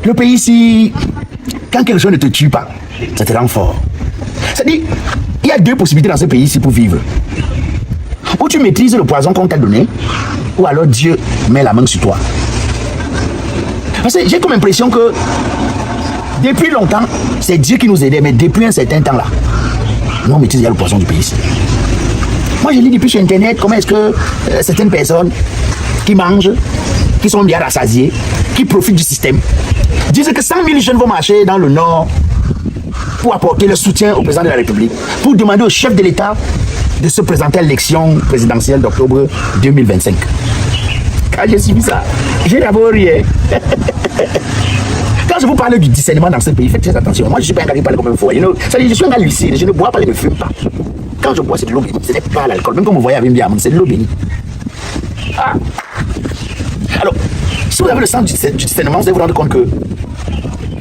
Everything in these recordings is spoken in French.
Le pays ici, quand quelque chose ne te tue pas, ça te rend fort. C'est-à-dire, il y a deux possibilités dans ce pays ici pour vivre. Ou tu maîtrises le poison qu'on t'a donné, ou alors Dieu met la main sur toi. Parce que j'ai comme impression que depuis longtemps, c'est Dieu qui nous aidait, mais depuis un certain temps là, nous on maîtrise le poison du pays ici. Moi je lis depuis sur internet comment est-ce que certaines personnes qui mangent, qui sont bien rassasiées, qui profitent du système, disent que 100 000 jeunes vont marcher dans le nord pour apporter le soutien au président de la République, pour demander au chef de l'État de se présenter à l'élection présidentielle d'octobre 2025. Quand j'ai suivi ça, j'ai d'abord rien. Quand je vous parle du discernement dans ce pays, faites très attention. Moi, je ne suis pas un gars qui parle comme un fou. C'est-à-dire, je suis un gars lucide, je ne bois pas et je ne fume pas. Quand je bois, c'est de l'eau bénie. Ce n'est pas l'alcool. Même quand vous voyez avec bien, c'est de l'eau bénie. Ah. Alors, si vous avez le sens du discernement, vous allez vous rendre compte que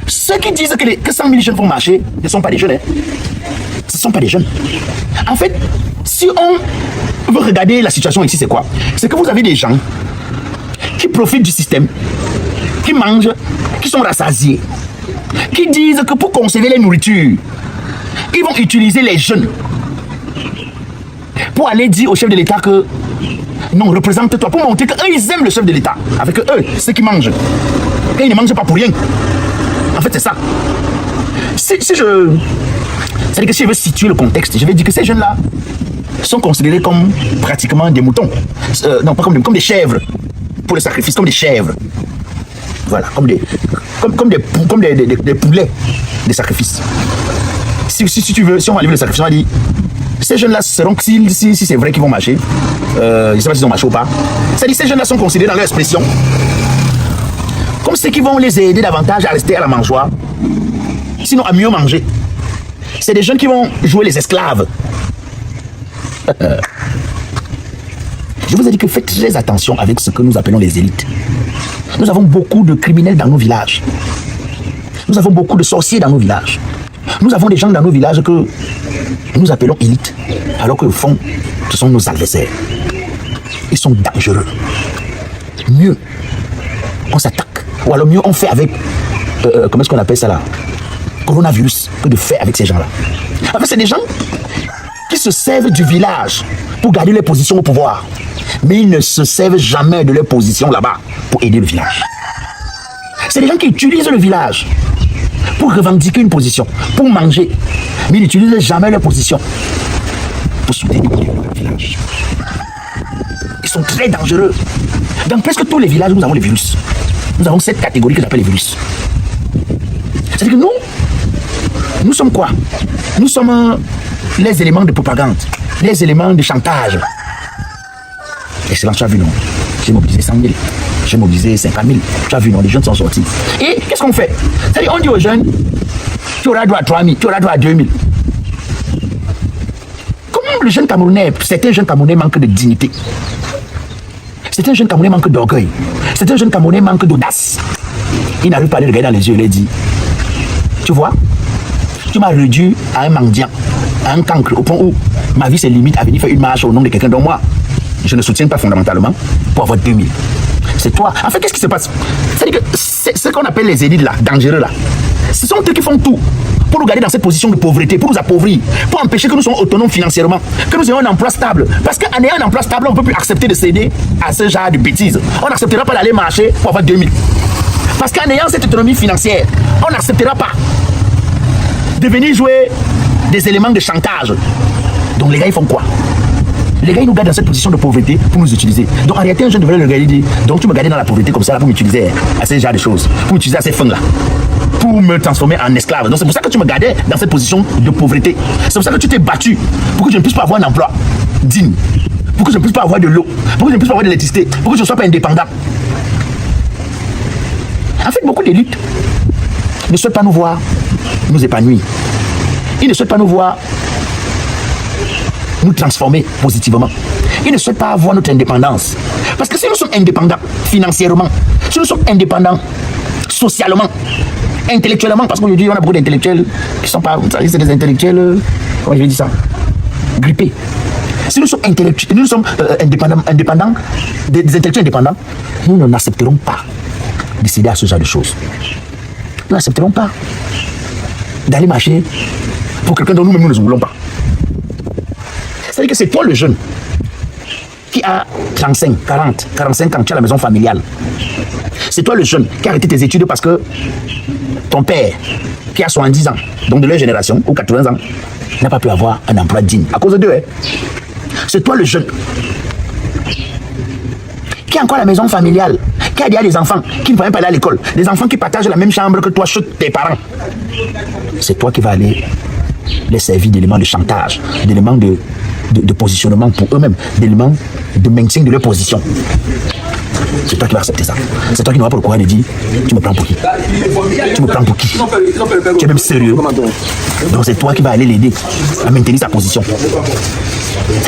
ceux qui disent que 100 000 jeunes vont marcher ne sont pas des jeunes. Hein. Ce ne sont pas des jeunes. En fait, si on veut regarder la situation ici, c'est quoi? C'est que vous avez des gens qui profitent du système, qui mangent, qui sont rassasiés, qui disent que pour conserver les nourritures, ils vont utiliser les jeunes pour aller dire au chef de l'État que non, représente-toi, pour montrer qu'eux, ils aiment le chef de l'État, avec eux, ceux qui mangent. Et ils ne mangent pas pour rien. En fait, c'est ça. C'est-à-dire que si je veux situer le contexte, je vais dire que ces jeunes-là sont considérés comme pratiquement des moutons. Non, pas comme des chèvres. Pour le sacrifice, comme des chèvres. Voilà, comme des poulets de sacrifice. Si tu veux, si on va livrer le sacrifice, on va dire, ces jeunes-là seront, si c'est vrai qu'ils vont marcher, je ne sais pas s'ils ont marché ou pas, c'est-à-dire ces jeunes-là sont considérés dans leur expression comme ceux qui vont les aider davantage à rester à la mangeoire, sinon à mieux manger. C'est des jeunes qui vont jouer les esclaves. Je vous ai dit que faites très attention avec ce que nous appelons les élites. Nous avons beaucoup de criminels dans nos villages. Nous avons beaucoup de sorciers dans nos villages. Nous avons des gens dans nos villages que nous appelons élites, alors qu'au fond, ce sont nos adversaires. Ils sont dangereux. Mieux, on s'attaque. Ou alors mieux, on fait avec, comment est-ce qu'on appelle ça là? Coronavirus, que de faire avec ces gens-là. En fait, c'est des gens qui se servent du village pour garder leur position au pouvoir. Mais ils ne se servent jamais de leur position là-bas pour aider le village. C'est des gens qui utilisent le village pour revendiquer une position, pour manger. Mais ils n'utilisent jamais leur position pour soutenir le village. Ils sont très dangereux. Dans presque tous les villages, nous avons les virus. Nous avons cette catégorie que j'appelle les virus. C'est-à-dire que nous sommes quoi? Nous sommes les éléments de propagande, les éléments de chantage. Excellent, tu as vu, non? J'ai mobilisé 100 000, j'ai mobilisé 50 000. Tu as vu, non? Les jeunes sont sortis. Et qu'est-ce qu'on fait? C'est-à-dire, on dit aux jeunes, tu auras droit à 3 000, tu auras droit à 2 000. Comment le jeune Camerounais, certains jeunes Camerounais manquent de dignité. Certains jeunes Camerounais manquent d'orgueil. Certains jeunes Camerounais manquent d'audace. Ils n'arrivent pas à les regarder dans les yeux et leur dire, tu vois, tu m'as réduit à un mendiant, à un cancre, au point où ma vie c'est limite à venir faire une marche au nom de quelqu'un dont moi je ne soutiens pas fondamentalement pour avoir 2000. C'est toi. En fait, qu'est-ce qui se passe? C'est-à-dire que c'est ce qu'on appelle les élites là, dangereux là. Ce sont eux qui font tout pour nous garder dans cette position de pauvreté, pour nous appauvrir, pour empêcher que nous soyons autonomes financièrement, que nous ayons un emploi stable. Parce qu'en ayant un emploi stable, on ne peut plus accepter de céder à ce genre de bêtises. On n'acceptera pas d'aller marcher pour avoir 2000. Parce qu'en ayant cette autonomie financière, on n'acceptera pas de venir jouer des éléments de chantage. Donc les gars, ils font quoi? Les gars, ils nous gardent dans cette position de pauvreté pour nous utiliser. Donc en réalité, un jeune devrait le regarder et dire, donc tu me gardais dans la pauvreté comme ça là, pour m'utiliser à ce genre de choses, pour m'utiliser à ces fins là, pour me transformer en esclave. Donc c'est pour ça que tu me gardais dans cette position de pauvreté. C'est pour ça que tu t'es battu pour que je ne puisse pas avoir un emploi digne, pour que je ne puisse pas avoir de l'eau, pour que je ne puisse pas avoir de l'électricité, pour que je ne sois pas indépendant. En fait, beaucoup d'élites ne souhaitent pas nous voir nous épanouir. Ils ne souhaitent pas nous voir nous transformer positivement. Ils ne souhaitent pas avoir notre indépendance. Parce que si nous sommes indépendants financièrement, si nous sommes indépendants socialement, intellectuellement, parce qu'aujourd'hui on a beaucoup d'intellectuels qui sont pas, c'est des intellectuels, comment je vais dire ça, grippés. Si nous sommes intellectuels, nous sommes indépendants, des intellectuels indépendants, nous n'accepterons pas de céder à ce genre de choses. Nous n'accepterons pas d'aller marcher pour quelqu'un dont nous-mêmes nous ne voulons pas. C'est-à-dire que c'est toi le jeune qui a 35, 40, 45 ans, tu as la maison familiale. C'est toi le jeune qui a arrêté tes études parce que ton père, qui a 70 ans, donc de leur génération, ou 80 ans, n'a pas pu avoir un emploi digne à cause d'eux. Hein. C'est toi le jeune qui a encore la maison familiale, qui a déjà des enfants qui ne peuvent même pas aller à l'école, des enfants qui partagent la même chambre que toi chez tes parents. C'est toi qui vas aller les servir d'éléments de chantage, d'éléments de positionnement pour eux-mêmes, d'éléments de maintien de leur position. C'est toi qui vas accepter ça. C'est toi qui n'auras pas le courage de dire tu me prends pour qui? Tu me prends pour qui? Tu es même sérieux? Donc c'est toi qui vas aller l'aider à maintenir sa position.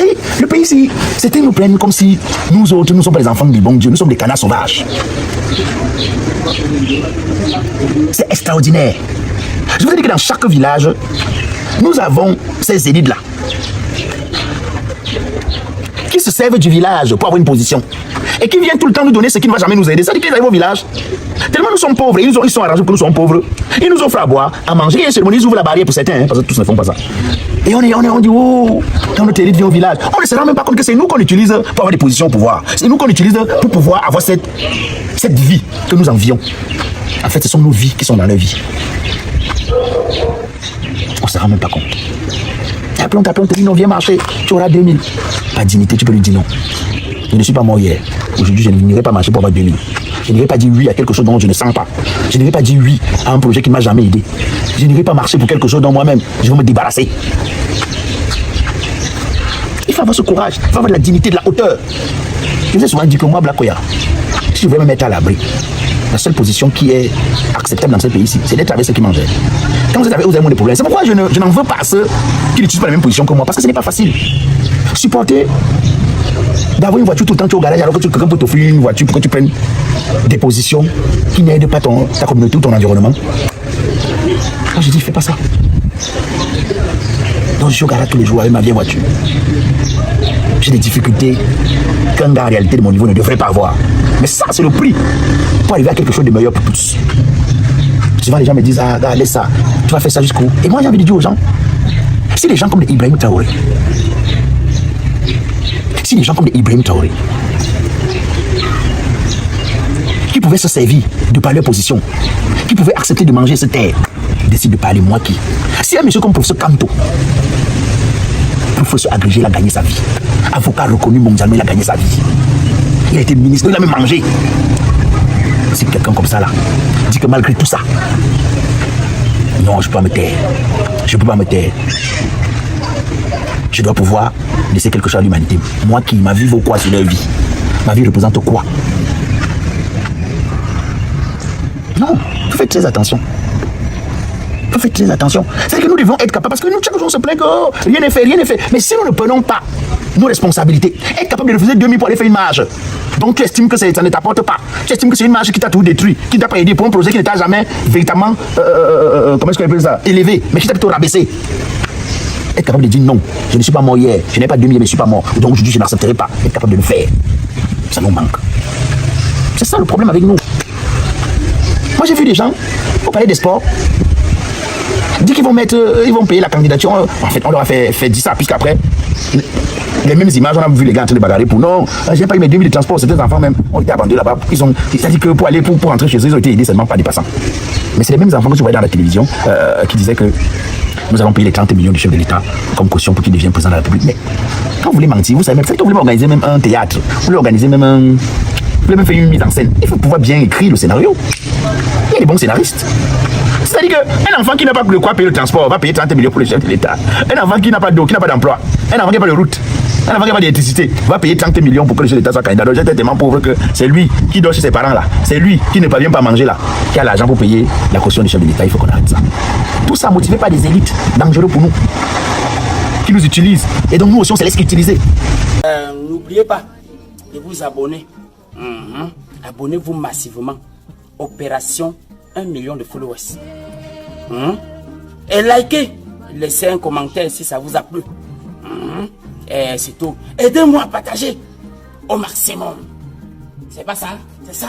Et le pays ici, c'était nous prendre comme si nous autres, nous ne sommes pas les enfants du bon Dieu, nous sommes des canards sauvages. C'est extraordinaire. Je vous ai dit que dans chaque village, nous avons ces élites-là qui se servent du village pour avoir une position et qui viennent tout le temps nous donner ce qui ne va jamais nous aider. C'est-à-dire qu'ils arrivent au village, tellement nous sommes pauvres, et ils sont arrangés pour que nous soyons pauvres, ils nous offrent à boire, à manger, et seulement ils ouvrent la barrière pour certains, hein, parce que tous ne font pas ça. Et on dit, oh, quand notre élite vient au village, on ne se rend même pas compte que c'est nous qu'on utilise pour avoir des positions au pouvoir. C'est nous qu'on utilise pour pouvoir avoir cette vie que nous envions. En fait, ce sont nos vies qui sont dans leur vie. On ne se rend même pas compte. T'appelons, on te dit non, viens marcher, tu auras 2000. Pas de dignité, tu peux lui dire non. Je ne suis pas mort hier. Aujourd'hui, je n'irai pas marcher pour avoir 2000. Je n'irai pas dire oui à quelque chose dont je ne sens pas. Je n'irai pas dire oui à un projet qui ne m'a jamais aidé. Je n'irai pas marcher pour quelque chose dont moi-même, je vais me débarrasser. Il faut avoir ce courage, il faut avoir de la dignité, de la hauteur. Je vous ai souvent dit que moi, Black Koya, si je veux me mettre à l'abri, la seule position qui est acceptable dans ce pays-ci, c'est d'être avec ceux qui mangent. Quand vous êtes avec eux, vous avez des problèmes. C'est pourquoi je n'en veux pas à ceux qui n'utilisent pas la même position que moi, parce que ce n'est pas facile. Supporter d'avoir une voiture tout le temps au garage alors que quelqu'un peut t'offrir une voiture pour que tu prennes des positions qui n'aident pas ta communauté ou ton environnement. Moi je dis, fais pas ça. Donc je suis au garage tous les jours avec ma vieille voiture. J'ai des difficultés qu'un gars en réalité de mon niveau ne devrait pas avoir. Mais ça, c'est le prix pour arriver à quelque chose de meilleur pour tous. Souvent les gens me disent, ah, gars, laisse ça, tu vas faire ça jusqu'où? Et moi j'ai envie de dire aux gens, si les gens comme Ibrahim Traoré, qui pouvaient se servir de par leur position, qui pouvaient accepter de manger cette terre, décident de parler moi qui. Si un monsieur comme professeur Kanto, professeur agrégé, il a gagné sa vie. Avocat reconnu mondialement, il a gagné sa vie. Il a été ministre, il a même mangé. Si quelqu'un comme ça là dit que malgré tout ça, non, je peux pas me taire. Je peux pas me taire. Je dois pouvoir laisser quelque chose à l'humanité. Moi qui, ma vie vaut quoi sur leur vie? Ma vie représente quoi? Non, faites très attention. Faites très attention. C'est que nous devons être capables, parce que nous, chaque jour, on se plaint que oh, rien n'est fait, rien n'est fait. Mais si nous ne prenons pas nos responsabilités, être capable de refuser 2000 pour aller faire une marge, donc tu estimes que ça ne t'apporte pas. Tu estimes que c'est une marge qui t'a tout détruit, qui t'a pas aidé pour un projet qui ne t'a jamais véritablement, comment est-ce qu'on appelle ça, élevé, mais qui t'a plutôt rabaissé. Être capable de dire non, je ne suis pas mort hier, je n'ai pas 2000, mais je ne suis pas mort. Donc aujourd'hui, je n'accepterai pas. Être capable de le faire, ça nous manque. C'est ça le problème avec nous. Moi, j'ai vu des gens, pour parler des sports, dire qu'ils vont ils vont payer la candidature. En fait, on leur a fait dire ça, puisqu'après, les mêmes images, on a vu les gars en train de bagarrer pour non, j'ai pas eu mes 2000 de transport, certains enfants même ont été abandonnés là-bas. C'est-à-dire que pour aller, pour rentrer chez eux, ils ont été aidés seulement par des passants. Mais c'est les mêmes enfants que tu voyais dans la télévision qui disaient que nous allons payer les 30 millions du chef de l'État comme caution pour qu'il devienne président de la République. Mais quand vous voulez mentir, vous savez même, c'est que vous voulez organiser même un théâtre, vous voulez organiser même vous voulez même faire une mise en scène. Il faut pouvoir bien écrire le scénario. Il y a des bons scénaristes. C'est-à-dire qu'un enfant qui n'a pas de quoi payer le transport va payer 30 millions pour le chef de l'État. Un enfant qui n'a pas d'eau, qui n'a pas d'emploi, un enfant qui n'a pas de route, un enfant qui n'a pas d'électricité va payer 30 millions pour que le chef de l'État soit candidat. Donc j'étais tellement pauvre que c'est lui qui dort chez ses parents là. C'est lui qui ne parvient pas à manger là, qui a l'argent pour payer la caution du chef de l'État. Il faut qu'on arrête ça. Tout ça motivé par des élites dangereux pour nous, qui nous utilisent. Et donc nous aussi on se laisse utiliser. N'oubliez pas de vous abonner. Abonnez-vous massivement. Opération 1 million de followers. Et likez. Laissez un commentaire si ça vous a plu. Et c'est tout. Aidez-moi à partager au maximum. C'est pas ça? C'est ça.